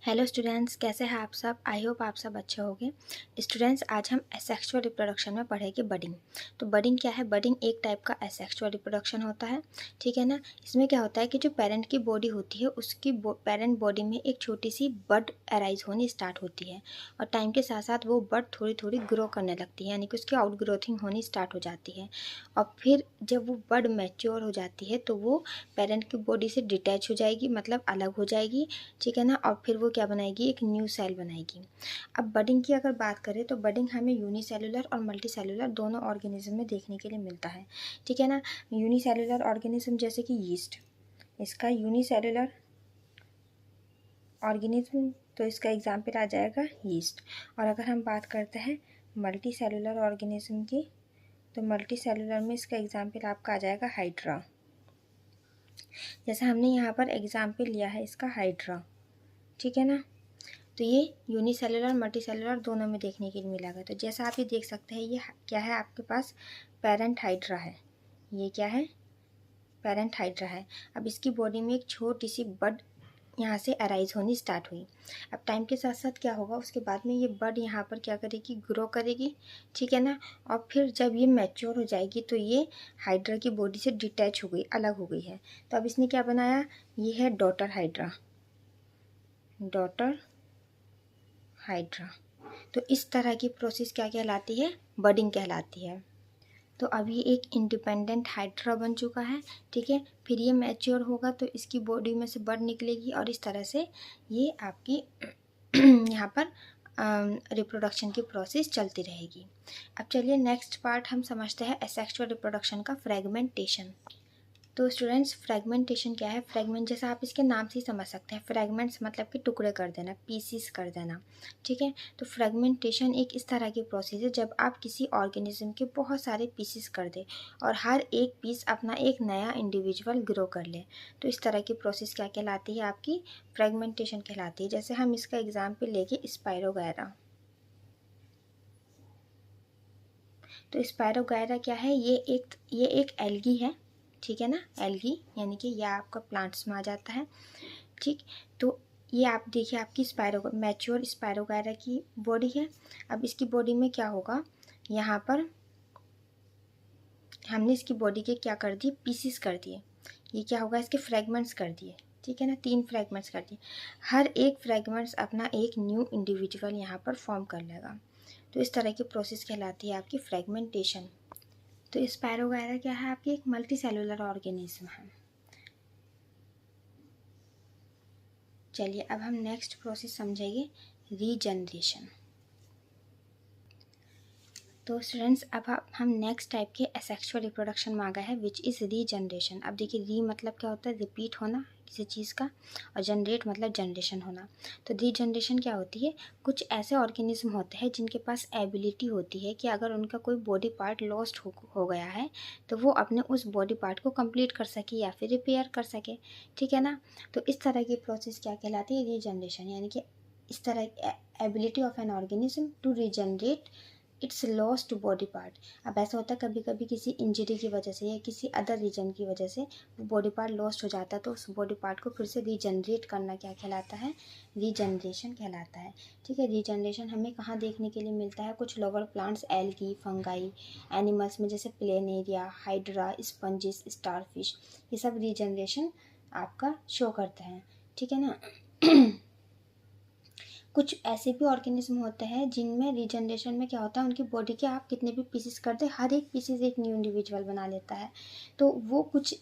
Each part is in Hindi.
हेलो स्टूडेंट्स, कैसे हैं आप सब। आई होप आप सब अच्छे होंगे। स्टूडेंट्स, आज हम एसेक्सुअल रिप्रोडक्शन में पढ़ेंगे बडिंग। तो बडिंग क्या है? बडिंग एक टाइप का एसेक्सुअल रिप्रोडक्शन होता है, ठीक है ना। इसमें क्या होता है कि जो पेरेंट की बॉडी होती है उसकी पेरेंट बॉडी में एक छोटी सी बड अराइज होनी स्टार्ट होती है और टाइम के साथ साथ वो बड थोड़ी थोड़ी ग्रो करने लगती है, यानी कि उसकी आउट ग्रोथिंग होनी स्टार्ट हो जाती है। और फिर जब वो बड मैच्योर हो जाती है तो वो पेरेंट की बॉडी से डिटैच हो जाएगी, मतलब अलग हो जाएगी, ठीक है ना। और फिर वो क्या बनाएगी? एक न्यू सेल बनाएगी। अब बडिंग की अगर बात करें तो बडिंग हमें यूनिसेलुलर और मल्टीसेलुलर दोनों ऑर्गेनिज्म में देखने के लिए मिलता है, ठीक है ना। यूनिसेलुलर ऑर्गेनिज्म जैसे कि यीस्ट, इसका यूनिसेलुलर ऑर्गेनिज्म, तो इसका एग्जाम्पल आ जाएगा यीस्ट। और अगर हम बात करते हैं मल्टी सेलुलर ऑर्गेनिज्म की, तो मल्टी सेलुलर में इसका एग्जाम्पल आपका आ जाएगा हाइड्रा। जैसे हमने यहाँ पर एग्जाम्पल लिया है इसका हाइड्रा, ठीक है ना। तो ये यूनिसेलुलर मल्टीसेलुलर दोनों में देखने के लिए मिलेगा। तो जैसा आप ये देख सकते हैं, ये क्या है? आपके पास पेरेंट हाइड्रा है। ये क्या है? पेरेंट हाइड्रा है। अब इसकी बॉडी में एक छोटी सी बड यहाँ से अराइज होनी स्टार्ट हुई। अब टाइम के साथ साथ क्या होगा? उसके बाद में ये बड यहाँ पर क्या करेगी? ग्रो करेगी, ठीक है ना। और फिर जब ये मैच्योर हो जाएगी तो ये हाइड्रा की बॉडी से डिटैच हो गई, अलग हो गई है। तो अब इसने क्या बनाया? ये है डॉटर हाइड्रा, डॉटर हाइड्रा। तो इस तरह की प्रोसेस क्या कहलाती है? बडिंग कहलाती है। तो अब ये एक इंडिपेंडेंट हाइड्रा बन चुका है, ठीक है। फिर ये मैच्योर होगा तो इसकी बॉडी में से बड निकलेगी और इस तरह से ये आपकी यहाँ पर रिप्रोडक्शन की प्रोसेस चलती रहेगी। अब चलिए नेक्स्ट पार्ट हम समझते हैं एसेक्सुअल रिप्रोडक्शन का, फ्रेगमेंटेशन। तो स्टूडेंट्स, फ्रेगमेंटेशन क्या है? फ्रेगमेंट जैसा आप इसके नाम से ही समझ सकते हैं, फ्रेगमेंट्स मतलब कि टुकड़े कर देना, पीसीस कर देना, ठीक है। तो फ्रेगमेंटेशन एक इस तरह की प्रोसेस है जब आप किसी ऑर्गेनिज्म के बहुत सारे पीसेस कर दें और हर एक पीस अपना एक नया इंडिविजुअल ग्रो कर ले। तो इस तरह की प्रोसेस क्या कहलाती है? आपकी फ्रेगमेंटेशन कहलाती है। जैसे हम इसका एग्जाम्पल लेके स्पाइरोगायरा। तो स्पाइरोगायरा क्या है? ये एक एल्गी है, ठीक है ना। एल्गी यानी कि यह आपका प्लांट्स में आ जाता है, ठीक। तो ये आप देखिए, आपकी मैच्योर स्पाइरोगायरा की बॉडी है। अब इसकी बॉडी में क्या होगा? यहाँ पर हमने इसकी बॉडी के क्या कर दिए? पीसीस कर दिए। ये क्या होगा? इसके फ्रेगमेंट्स कर दिए, ठीक है ना। 3 फ्रेगमेंट्स कर दिए। हर एक फ्रेगमेंट्स अपना एक न्यू इंडिविजुअल यहाँ पर फॉर्म कर लेगा। तो इस तरह की प्रोसेस कहलाती है आपकी फ्रेगमेंटेशन। तो स्पाइरोगायरा क्या है? आपकी एक मल्टी सेलुलर ऑर्गेनिज्म है। चलिए अब हम नेक्स्ट प्रोसेस समझेंगे, रीजनरेशन। तो स्टूडेंट्स, अब हम नेक्स्ट टाइप के एसेक्सुअल रिप्रोडक्शन में आ गए हैं, विच इज़ रीजनरेशन। अब देखिए, री मतलब क्या होता है? रिपीट होना किसी चीज़ का, और जनरेट मतलब जनरेशन होना। तो रीजनरेशन क्या होती है? कुछ ऐसे ऑर्गेनिज्म होते हैं जिनके पास एबिलिटी होती है कि अगर उनका कोई बॉडी पार्ट लॉस्ट हो गया है तो वो अपने उस बॉडी पार्ट को कंप्लीट कर सके या फिर रिपेयर कर सके, ठीक है ना। तो इस तरह की प्रोसेस क्या कहलाती है? रीजनरेशन। यानी कि इस तरह ability of an organism to regenerate its lost body part. अब ऐसा होता है कभी कभी किसी इंजरी की वजह से या किसी अदर रीजन की वजह से वो बॉडी पार्ट लॉस्ट हो जाता है, तो उस बॉडी पार्ट को फिर से रीजनरेट करना क्या कहलाता है? रीजनरेशन कहलाता है, ठीक है। रीजनरेशन हमें कहाँ देखने के लिए मिलता है? कुछ lower plants, algae, fungi, animals में जैसे प्लेनेरिया, हाइड्रा, स्पंजिस, स्टारफिश, ये सब रीजनरेशन आपका शो करते हैं, ठीक है ना। कुछ ऐसे भी ऑर्गेनिज्म होते हैं जिनमें रीजनरेशन में क्या होता है? उनकी बॉडी के आप कितने भी पीसेस कर दें, हर एक पीसेस एक न्यू इंडिविजुअल बना लेता है। तो वो कुछ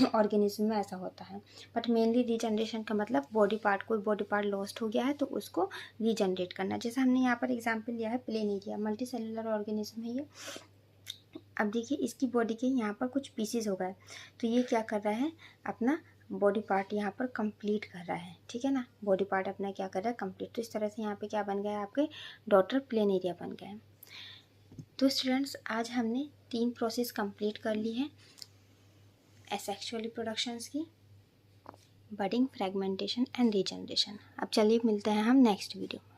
ऑर्गेनिज्म में ऐसा होता है। बट मेनली रीजनरेशन का मतलब बॉडी पार्ट, कोई बॉडी पार्ट लॉस्ट हो गया है तो उसको रीजनरेट करना। जैसे हमने यहाँ पर एग्जाम्पल लिया है प्लेनेरिया, मल्टी सेलुलर ऑर्गेनिज्म है ये। अब देखिए, इसकी बॉडी के यहाँ पर कुछ पीसेस हो गए, तो ये क्या कर रहा है? अपना बॉडी पार्ट यहाँ पर कंप्लीट कर रहा है, ठीक है ना। बॉडी पार्ट अपना क्या कर रहा है? कंप्लीट। तो इस तरह से यहाँ पे क्या बन गया? आपके डॉटर प्लेनेरिया बन गए। तो स्टूडेंट्स, आज हमने 3 प्रोसेस कंप्लीट कर ली है एसेक्सुअल रिप्रोडक्शंस की, बडिंग, फ्रेगमेंटेशन एंड रीजनरेशन। अब चलिए मिलते हैं हम नेक्स्ट वीडियो में।